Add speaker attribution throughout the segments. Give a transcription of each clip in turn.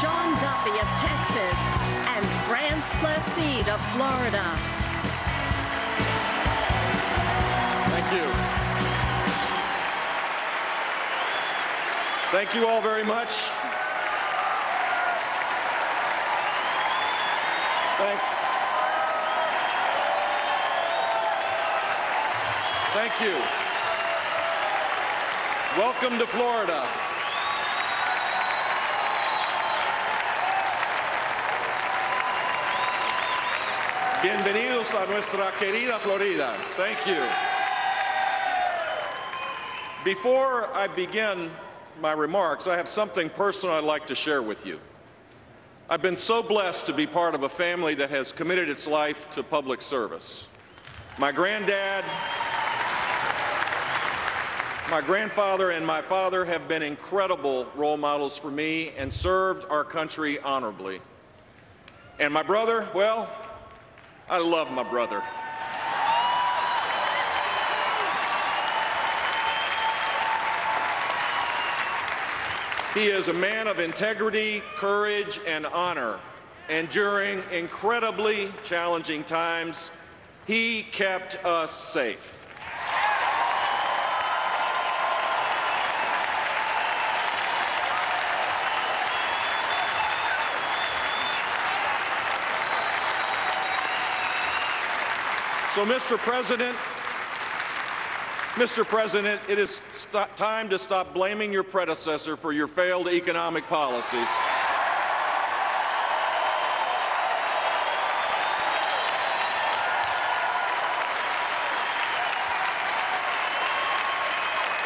Speaker 1: Duffy of Texas and Frantz Placide of Florida.
Speaker 2: Thank you. Thank you all very much. Thanks. Thank you. Welcome to Florida. Bienvenidos a nuestra querida Florida. Thank you. Before I begin my remarks, I have something personal I'd like to share with you. I've been so blessed to be part of a family that has committed its life to public service. My granddad, my grandfather, and my father have been incredible role models for me and served our country honorably. And my brother, well, I love my brother. He is a man of integrity, courage, and honor. And during incredibly challenging times, he kept us safe. So, Mr. President, it is time to stop blaming your predecessor for your failed economic policies.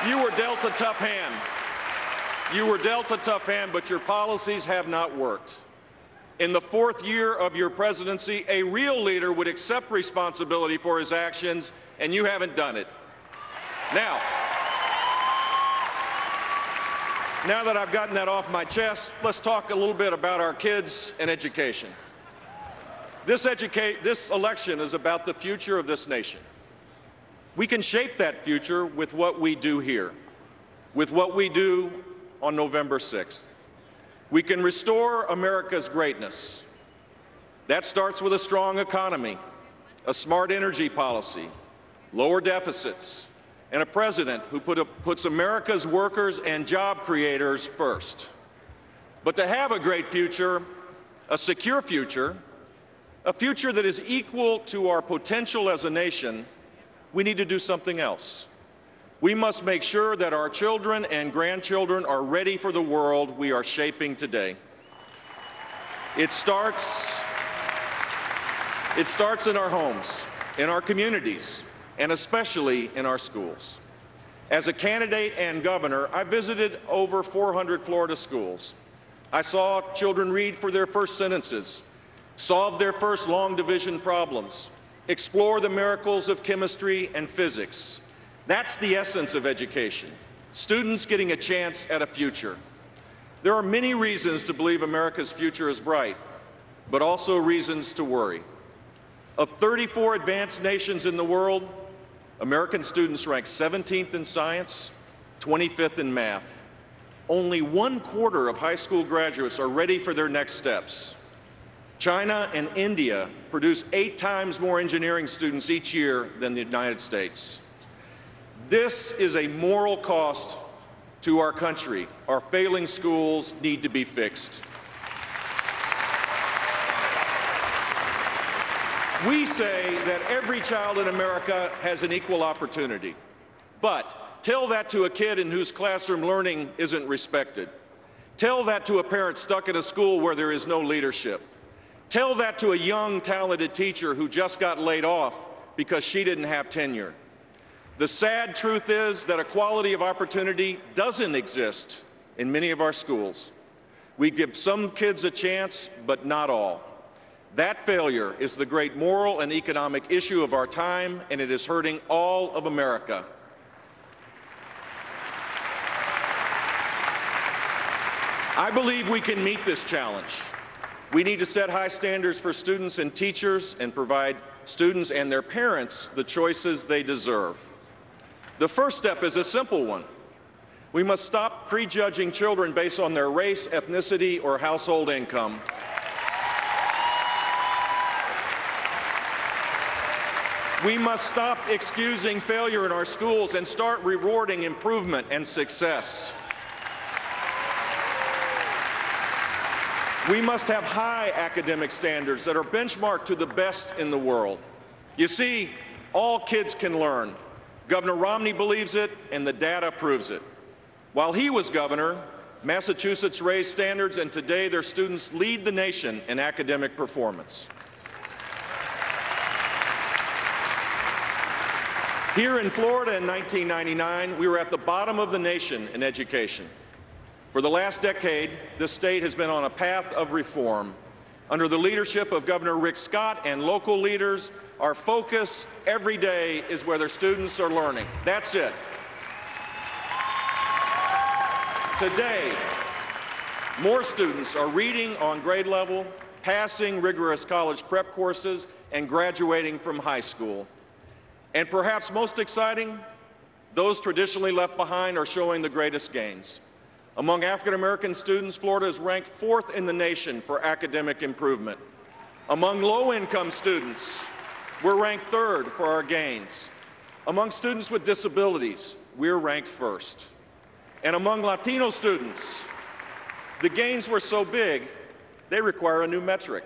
Speaker 2: You were dealt a tough hand. You were dealt a tough hand, but your policies have not worked. In the fourth year of your presidency, a real leader would accept responsibility for his actions, and you haven't done it. Now that I've gotten that off my chest, let's talk a little bit about our kids and education. This election is about the future of this nation. We can shape that future with what we do here, with what we do on November 6th. We can restore America's greatness. That starts with a strong economy, a smart energy policy, lower deficits, and a president who puts America's workers and job creators first. But to have a great future, a secure future, a future that is equal to our potential as a nation, we need to do something else. We must make sure that our children and grandchildren are ready for the world we are shaping today. It starts in our homes, in our communities, and especially in our schools. As a candidate and governor, I visited over 400 Florida schools. I saw children read for their first sentences, solve their first long division problems, explore the miracles of chemistry and physics. That's the essence of education, students getting a chance at a future. There are many reasons to believe America's future is bright, but also reasons to worry. Of 34 advanced nations in the world, American students rank 17th in science, 25th in math. Only 1/4 of high school graduates are ready for their next steps. China and India produce 8 times more engineering students each year than the United States. This is a moral cost to our country. Our failing schools need to be fixed. We say that every child in America has an equal opportunity. But tell that to a kid in whose classroom learning isn't respected. Tell that to a parent stuck in a school where there is no leadership. Tell that to a young, talented teacher who just got laid off because she didn't have tenure. The sad truth is that equality of opportunity doesn't exist in many of our schools. We give some kids a chance, but not all. That failure is the great moral and economic issue of our time, and it is hurting all of America. I believe we can meet this challenge. We need to set high standards for students and teachers and provide students and their parents the choices they deserve. The first step is a simple one. We must stop prejudging children based on their race, ethnicity, or household income. We must stop excusing failure in our schools and start rewarding improvement and success. We must have high academic standards that are benchmarked to the best in the world. You see, all kids can learn. Governor Romney believes it, and the data proves it. While he was governor, Massachusetts raised standards, and today their students lead the nation in academic performance. Here in Florida in 1999, we were at the bottom of the nation in education. For the last decade, this state has been on a path of reform. Under the leadership of Governor Rick Scott and local leaders, our focus every day is whether students are learning. That's it. Today, more students are reading on grade level, passing rigorous college prep courses, and graduating from high school. And perhaps most exciting, those traditionally left behind are showing the greatest gains. Among African American students, Florida is ranked 4th in the nation for academic improvement. Among low-income students, we're ranked 3rd for our gains. Among students with disabilities, we're ranked 1st. And among Latino students, the gains were so big, they require a new metric.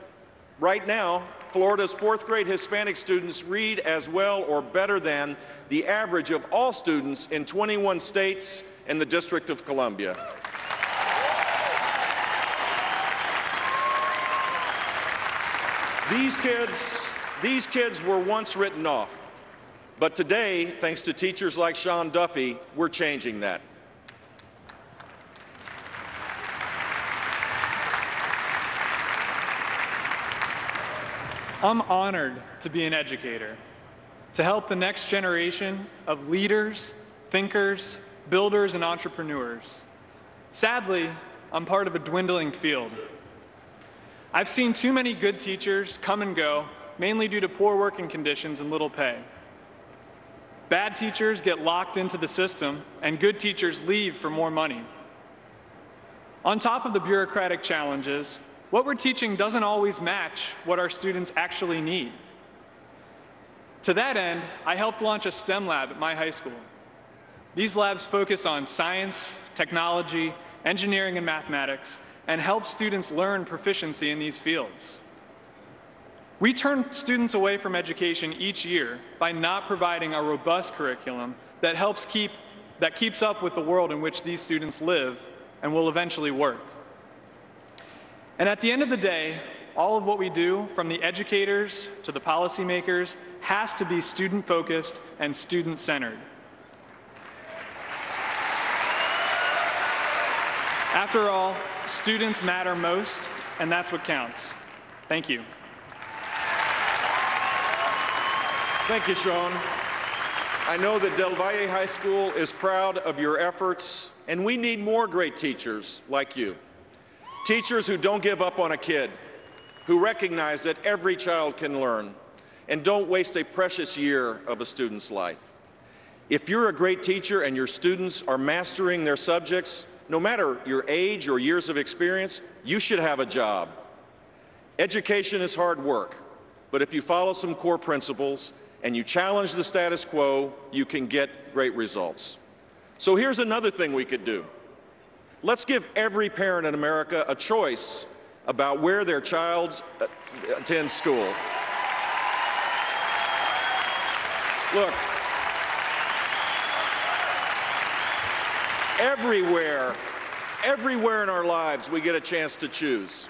Speaker 2: Right now, Florida's 4th grade Hispanic students read as well or better than the average of all students in 21 states and the District of Columbia. These kids were once written off, but today, thanks to teachers like Sean Duffy, we're changing that.
Speaker 3: I'm honored to be an educator, to help the next generation of leaders, thinkers, builders, and entrepreneurs. Sadly, I'm part of a dwindling field. I've seen too many good teachers come and go, mainly due to poor working conditions and little pay. Bad teachers get locked into the system, and good teachers leave for more money. On top of the bureaucratic challenges, what we're teaching doesn't always match what our students actually need. To that end, I helped launch a STEM lab at my high school. These labs focus on science, technology, engineering, and mathematics, and help students learn proficiency in these fields. We turn students away from education each year by not providing a robust curriculum that keeps up with the world in which these students live and will eventually work. And at the end of the day, all of what we do, from the educators to the policymakers, has to be student-focused and student-centered. After all, students matter most, and that's what counts. Thank you.
Speaker 2: Thank you, Sean. I know that Del Valle High School is proud of your efforts, and we need more great teachers like you. Teachers who don't give up on a kid, who recognize that every child can learn, and don't waste a precious year of a student's life. If you're a great teacher and your students are mastering their subjects, no matter your age or years of experience, you should have a job. Education is hard work, but if you follow some core principles and you challenge the status quo, you can get great results. So here's another thing we could do. Let's give every parent in America a choice about where their child attends school. Look, everywhere in our lives we get a chance to choose.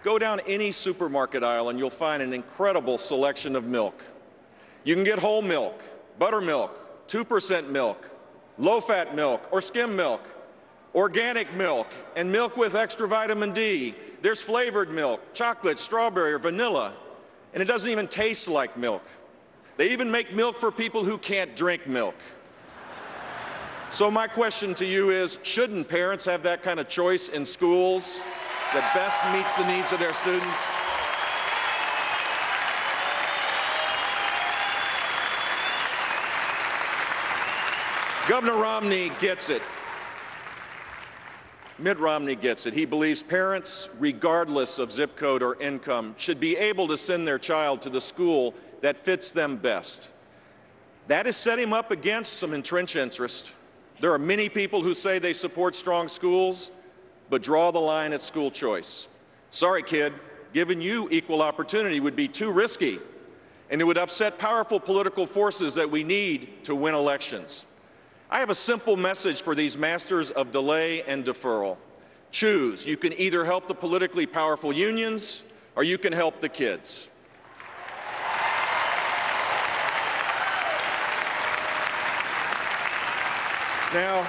Speaker 2: Go down any supermarket aisle and you'll find an incredible selection of milk. You can get whole milk, buttermilk, 2% milk, low-fat milk, or skim milk, organic milk, and milk with extra vitamin D. There's flavored milk, chocolate, strawberry, or vanilla, and it doesn't even taste like milk. They even make milk for people who can't drink milk. So my question to you is, shouldn't parents have that kind of choice in schools that best meets the needs of their students? Governor Romney gets it. Mitt Romney gets it. He believes parents, regardless of zip code or income, should be able to send their child to the school that fits them best. That has set him up against some entrenched interest. There are many people who say they support strong schools, but draw the line at school choice. Sorry, kid, giving you equal opportunity would be too risky, and it would upset powerful political forces that we need to win elections. I have a simple message for these masters of delay and deferral. Choose. You can either help the politically powerful unions, or you can help the kids. Now,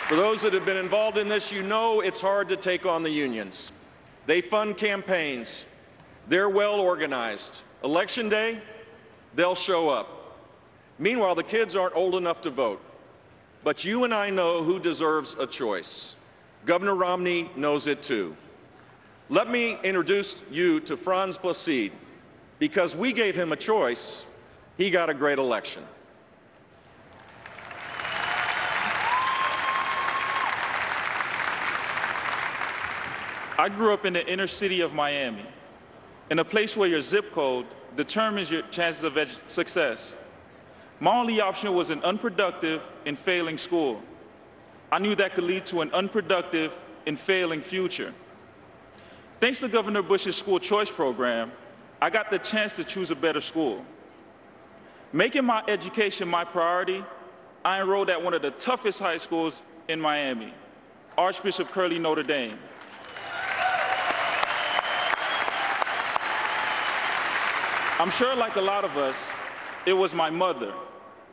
Speaker 2: for those that have been involved in this, you know it's hard to take on the unions. They fund campaigns. They're well organized. Election day, they'll show up. Meanwhile, the kids aren't old enough to vote. But you and I know who deserves a choice. Governor Romney knows it too. Let me introduce you to Frantz Placide. Because we gave him a choice, he got a great election.
Speaker 4: I grew up in the inner city of Miami, in a place where your zip code determines your chances of success. My only option was an unproductive and failing school. I knew that could lead to an unproductive and failing future. Thanks to Governor Bush's school choice program, I got the chance to choose a better school. Making my education my priority, I enrolled at one of the toughest high schools in Miami, Archbishop Curley Notre Dame. I'm sure, like a lot of us, it was my mother,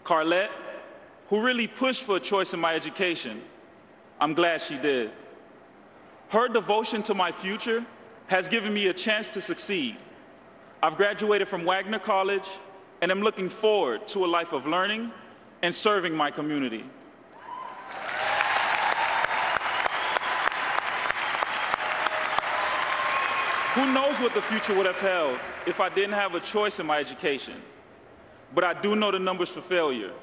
Speaker 4: Carlette, who really pushed for a choice in my education. I'm glad she did. Her devotion to my future has given me a chance to succeed. I've graduated from Wagner College, and I'm looking forward to a life of learning and serving my community. Who knows what the future would have held if I didn't have a choice in my education? But I do know the numbers for failure,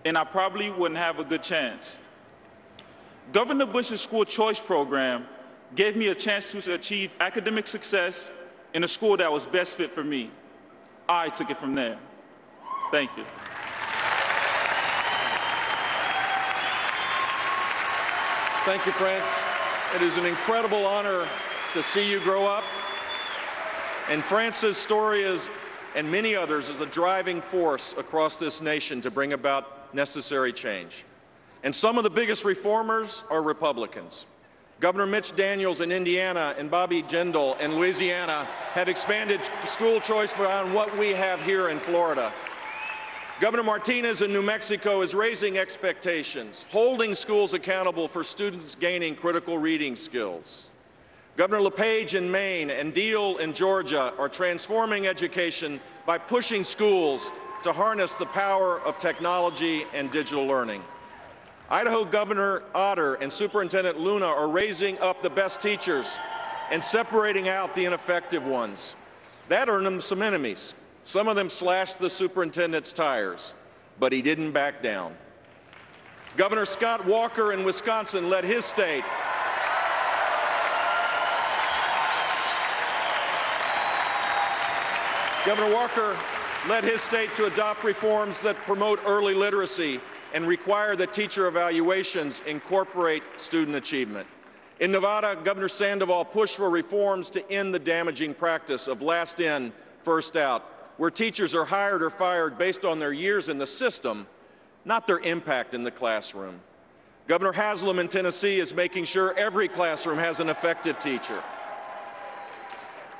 Speaker 4: and I probably wouldn't have a good chance. Governor Bush's school choice program gave me a chance to achieve academic success in a school that was best fit for me. I took it from there. Thank you.
Speaker 2: Thank you, Frantz. It is an incredible honor to see you grow up. And Frantz's story is, and many others, is a driving force across this nation to bring about necessary change. And some of the biggest reformers are Republicans. Governor Mitch Daniels in Indiana and Bobby Jindal in Louisiana have expanded school choice beyond what we have here in Florida. Governor Martinez in New Mexico is raising expectations, holding schools accountable for students gaining critical reading skills. Governor LePage in Maine and Deal in Georgia are transforming education by pushing schools to harness the power of technology and digital learning. Idaho Governor Otter and Superintendent Luna are raising up the best teachers and separating out the ineffective ones. That earned them some enemies. Some of them slashed the superintendent's tires, but he didn't back down. Governor Scott Walker in Wisconsin led his state Governor Walker led his state to adopt reforms that promote early literacy and require that teacher evaluations incorporate student achievement. In Nevada, Governor Sandoval pushed for reforms to end the damaging practice of last in, first out, where teachers are hired or fired based on their years in the system, not their impact in the classroom. Governor Haslam in Tennessee is making sure every classroom has an effective teacher.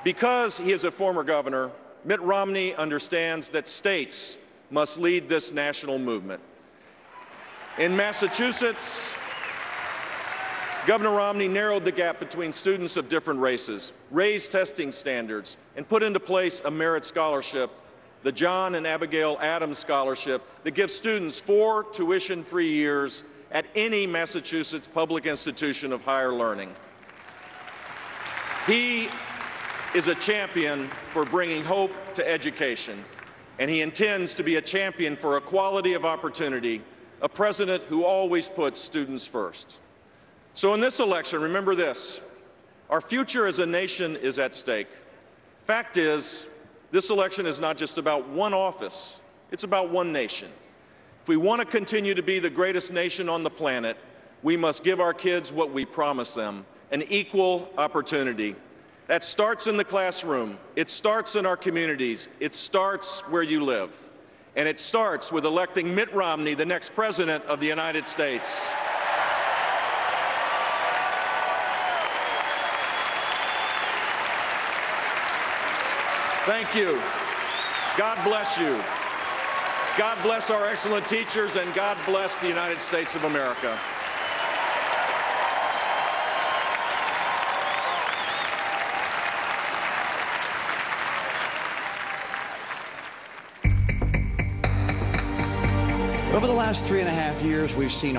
Speaker 2: Because he is a former governor, Mitt Romney understands that states must lead this national movement. In Massachusetts, Governor Romney narrowed the gap between students of different races, raised testing standards, and put into place a merit scholarship, the John and Abigail Adams Scholarship, that gives students 4 tuition-free years at any Massachusetts public institution of higher learning. He is a champion for bringing hope to education, and he intends to be a champion for equality of opportunity a president who always puts students first. So in this election, remember this: our future as a nation is at stake. Fact is, this election is not just about one office, it's about one nation. If we want to continue to be the greatest nation on the planet, we must give our kids what we promised them: an equal opportunity. That starts in the classroom, it starts in our communities, it starts where you live. And it starts with electing Mitt Romney, the next President of the United States. Thank you. God bless you. God bless our excellent teachers, and God bless the United States of America.
Speaker 5: Over the last 3.5 years, we've seen